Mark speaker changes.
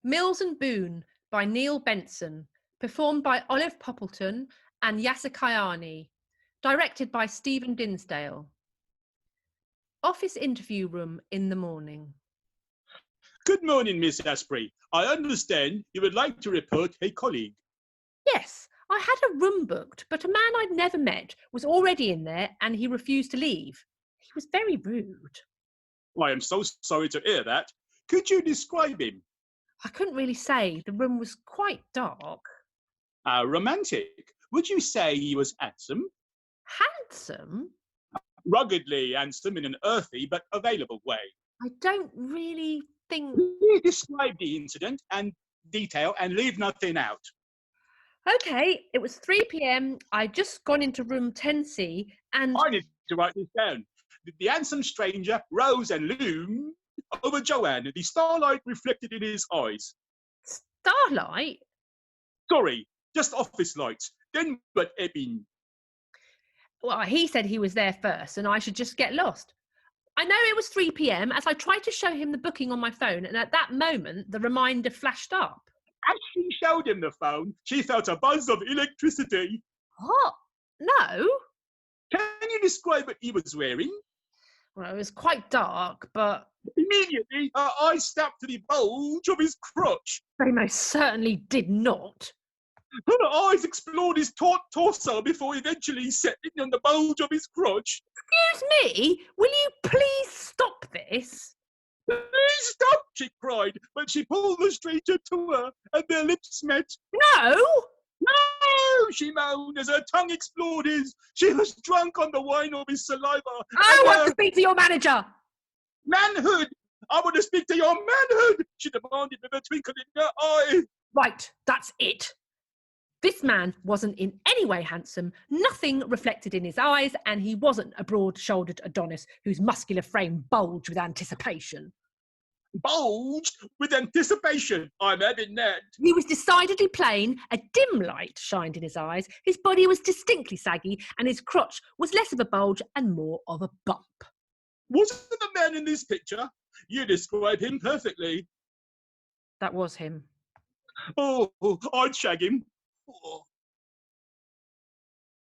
Speaker 1: Mills and Boon by Neil Benson, performed by Olive Poppleton and Yasser Kayani, directed by Stephen Dinsdale. Office interview room in the morning.
Speaker 2: Good morning, Miss Asprey. I understand you would like to report a colleague.
Speaker 1: Yes, I had a room booked, but a man I'd never met was already in there and he refused to leave. He was very rude.
Speaker 2: I am so sorry to hear that. Could you describe him?
Speaker 1: I couldn't really say. The room was quite dark.
Speaker 2: Romantic. Would you say he was handsome?
Speaker 1: Handsome?
Speaker 2: Ruggedly handsome in an earthy but available way.
Speaker 1: I don't really think...
Speaker 2: Please describe the incident and detail and leave nothing out.
Speaker 1: Okay, it was 3 p.m. I'd just gone into room 10C and...
Speaker 2: I need to write this down. The handsome stranger rose and loomed over Joanne, the starlight reflected in his eyes.
Speaker 1: Starlight?
Speaker 2: Sorry, just office lights. Then but ebbing.
Speaker 1: Well, he said he was there first and I should just get lost. I know it was 3 p.m. as I tried to show him the booking on my phone, and at that moment, the reminder flashed up.
Speaker 2: As she showed him the phone, she felt a buzz of electricity.
Speaker 1: What? No?
Speaker 2: Can you describe what he was wearing?
Speaker 1: Well, it was quite dark, but...
Speaker 2: Immediately, her eyes snapped to the bulge of his crotch.
Speaker 1: They most certainly did not.
Speaker 2: Her eyes explored his taut torso before eventually settling on the bulge of his crotch.
Speaker 1: Excuse me, will you please stop this?
Speaker 2: Please stop, she cried, but she pulled the stranger to her, and their lips met.
Speaker 1: No!
Speaker 2: No, she moaned as her tongue explored his. She was drunk on the wine of his saliva.
Speaker 1: I want to speak to your manager!
Speaker 2: Manhood! I want to speak to your manhood, she demanded with a twinkle in her eye.
Speaker 1: Right, that's it. This man wasn't in any way handsome, nothing reflected in his eyes, and he wasn't a broad-shouldered Adonis whose muscular frame bulged with anticipation.
Speaker 2: Bulged with anticipation, I'm having that.
Speaker 1: He was decidedly plain, a dim light shined in his eyes, his body was distinctly saggy, and his crotch was less of a bulge and more of a bump.
Speaker 2: Wasn't the man in this picture? You describe him perfectly.
Speaker 1: That was him.
Speaker 2: Oh, I'd shag him. Oh.